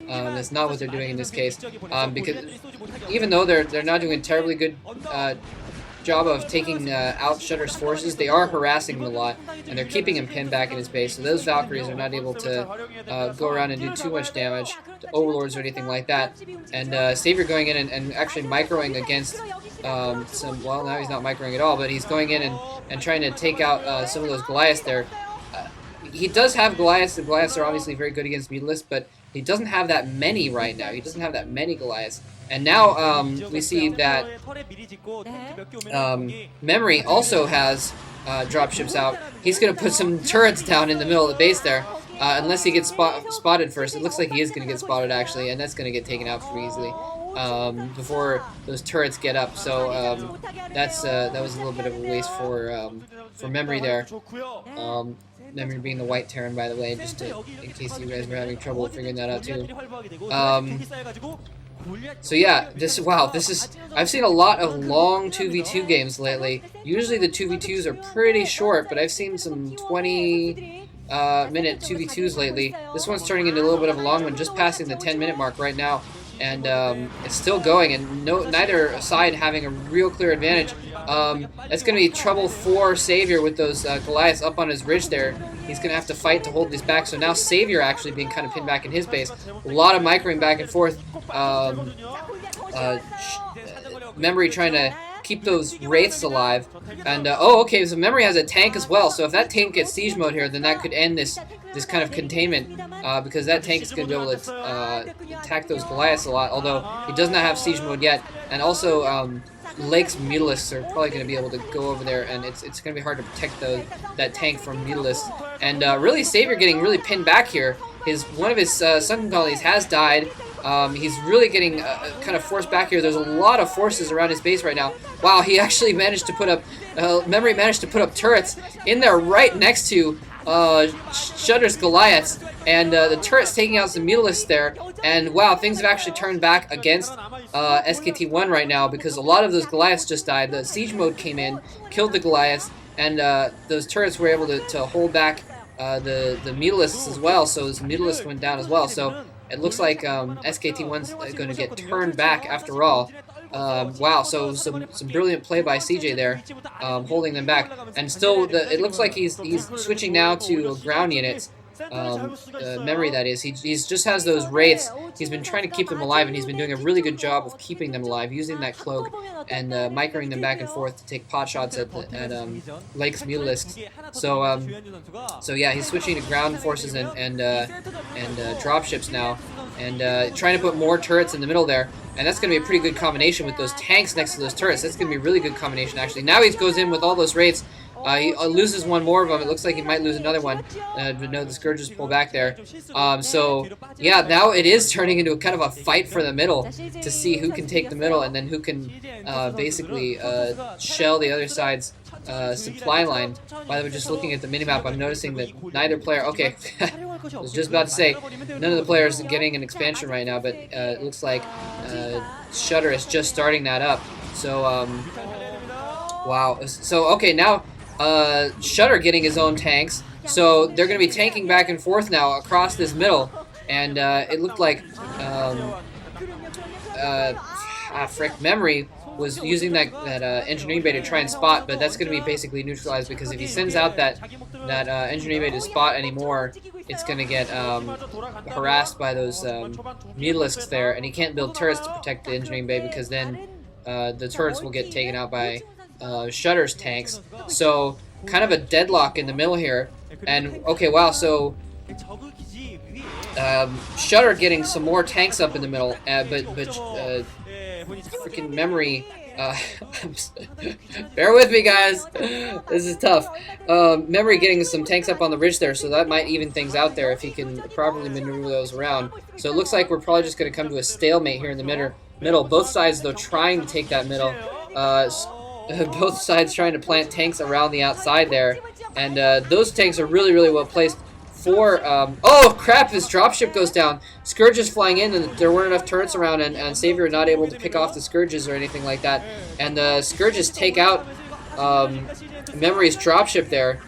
That's not what they're doing in this case, because even though they're not doing a terribly good job of taking out Shudder's forces, they are harassing him a lot, and they're keeping him pinned back in his base, so those Valkyries are not able to go around and do too much damage to Overlords or anything like that. And Savior going in and actually microing against well, now he's not microing at all, but he's going in and trying to take out some of those Goliaths there. He does have Goliaths, and Goliaths are obviously very good against Mutalisks, but he doesn't have that many right now. He doesn't have that many Goliaths. And now we see that Memory also has dropships out. He's going to put some turrets down in the middle of the base there, unless he gets spotted first. It looks like he is going to get spotted, actually, and that's going to get taken out pretty easily before those turrets get up. So that was a little bit of a waste for Memory there. Memory being the white Terran, by the way, just in case you guys were having trouble figuring that out too. So yeah, I've seen a lot of long 2v2 games lately. Usually the 2v2s are pretty short, but I've seen some 20-minute 2v2s lately. This one's turning into a little bit of a long one, just passing the 10-minute mark right now. And it's still going, and neither side having a real clear advantage. That's going to be trouble for Savior with those Goliaths up on his ridge there. He's going to have to fight to hold these back. So now Savior actually being kind of pinned back in his base. A lot of microing back and forth. Memory trying to keep those Wraiths alive. And, oh, okay, so Memory has a tank as well. So if that tank gets siege mode here, then that could end this kind of containment, because that tank is going to be able to attack those Goliaths a lot, although he does not have siege mode yet. And also, Lake's Mutalisks are probably going to be able to go over there, and it's going to be hard to protect that tank from Mutalisks. And really, Savior getting really pinned back here. One of his Sunken Colonies has died. He's really getting kind of forced back here. There's a lot of forces around his base right now. Wow, he actually managed to put up, Memory managed to put up turrets in there right next to Shudder's Goliaths, and the turret's taking out some Mutalisks there. And wow, things have actually turned back against SKT1 right now, because a lot of those Goliaths just died. The siege mode came in, killed the Goliaths, and those turrets were able to hold back the Mutalisks as well, so those Mutalisks went down as well. So it looks like SKT1's going to get turned back after all. Wow, so some brilliant play by CJ there, holding them back. And still, it looks like he's switching now to ground units. Memory, that is. He just has those Wraiths. He's been trying to keep them alive, and he's been doing a really good job of keeping them alive, using that cloak and microing them back and forth to take pot shots at Lake's Mutalisks. So yeah, he's switching to ground forces and dropships now, and trying to put more turrets in the middle there. And that's going to be a pretty good combination with those tanks next to those turrets. That's going to be a really good combination, actually. Now he goes in with all those Wraiths. He loses one more of them. It looks like he might lose another one. But no, the Scourges pull back there. So, yeah, now it is turning into kind of a fight for the middle to see who can take the middle and then who can basically shell the other side's supply line. By the way, just looking at the minimap, I'm noticing that neither player... Okay, I was just about to say, none of the players are getting an expansion right now, but it looks like Shudder is just starting that up. So, wow. So, okay, now... Shudder getting his own tanks, so they're going to be tanking back and forth now across this middle, and it looked like Memory was using that engineering bay to try and spot, but that's going to be basically neutralized, because if he sends out that engineering bay to spot anymore, it's going to get harassed by those Mutalisks there, and he can't build turrets to protect the engineering bay, because then the turrets will get taken out by Shudder's tanks. So kind of a deadlock in the middle here. And okay, wow, so Shudder getting some more tanks up in the middle, but freaking Memory, bear with me, guys, this is tough. Memory getting some tanks up on the ridge there, so that might even things out there if he can properly maneuver those around. So it looks like we're probably just going to come to a stalemate here in the middle. Both sides, though, trying to take that middle. Both sides trying to plant tanks around the outside there, and those tanks are really, really well placed for... oh, crap, his dropship goes down. Scourge is flying in, and there weren't enough turrets around, and Savior not able to pick off the Scourges or anything like that. And the Scourges take out Memory's dropship there.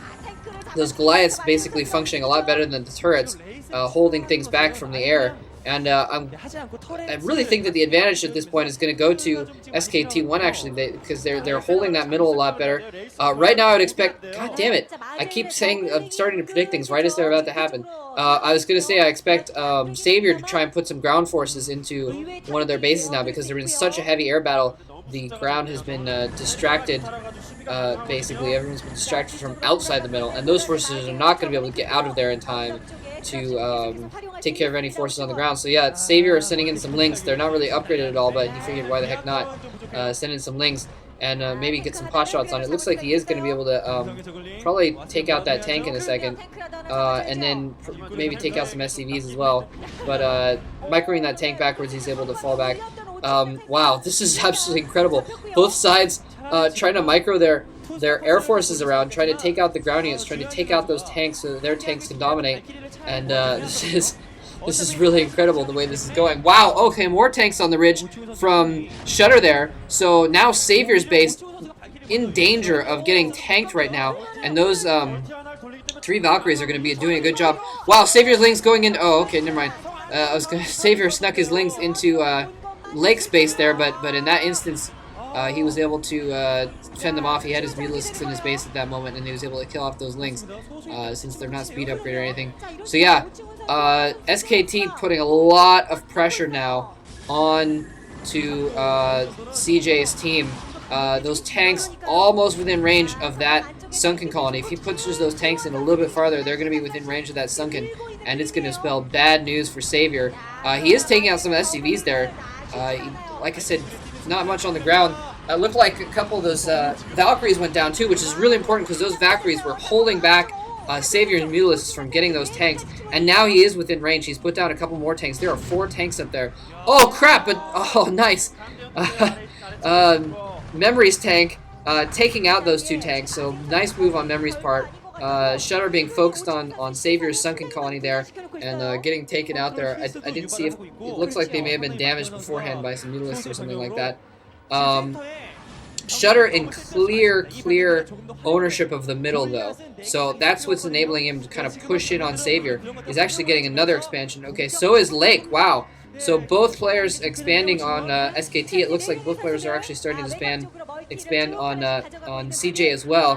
Those Goliaths basically functioning a lot better than the turrets, holding things back from the air. And I really think that the advantage at this point is going to go to SKT1 actually, because they're holding that middle a lot better. Right now, I would expect. God damn it! I keep saying I'm starting to predict things right as they're about to happen. I was going to say I expect Savior to try and put some ground forces into one of their bases now because they're in such a heavy air battle. The ground has been distracted. Basically, everyone's been distracted from outside the middle, and those forces are not going to be able to get out of there in time to take care of any forces on the ground. So yeah, Savior are sending in some links. They're not really upgraded at all, but you figured why the heck not send in some links and maybe get some pot shots on it. Looks like he is going to be able to probably take out that tank in a second, and then maybe take out some SCVs as well. But microing that tank backwards, he's able to fall back. Wow, this is absolutely incredible. Both sides trying to micro their air forces around, trying to take out the ground units, trying to take out those tanks so that their tanks can dominate. And this is really incredible the way this is going. Wow, okay, more tanks on the ridge from Shudder there. So now Savior's base in danger of getting tanked right now. And those 3 Valkyries are going to be doing a good job. Wow, Savior's Lings going in. Oh, okay, never mind. Savior snuck his Lings into Lake's base there, but in that instance, he was able to fend them off. He had his Mutalisks in his base at that moment, and he was able to kill off those Lings since they're not speed upgrade or anything. So yeah, SKT putting a lot of pressure now on to CJ's team. Those tanks almost within range of that sunken colony. If he pushes those tanks in a little bit farther, they're going to be within range of that sunken, and it's going to spell bad news for Savior. He is taking out some SCVs there. Like I said, not much on the ground. It looked like a couple of those Valkyries went down too, which is really important because those Valkyries were holding back Savior's Mutalisks from getting those tanks, and now he is within range. He's put down a couple more tanks. There are 4 tanks up there. Oh crap! But oh, nice. Memory's tank taking out those 2 tanks. So nice move on Memory's part. Shudder being focused on Savior's sunken colony there and getting taken out there. I didn't see if it looks like they may have been damaged beforehand by some Mutalisks or something like that. Shudder in clear ownership of the middle though, so that's what's enabling him to kind of push in on Savior. He's actually getting another expansion. Okay, so is Lake. Wow. So both players expanding on SKT. It looks like both players are actually starting to expand on CJ as well.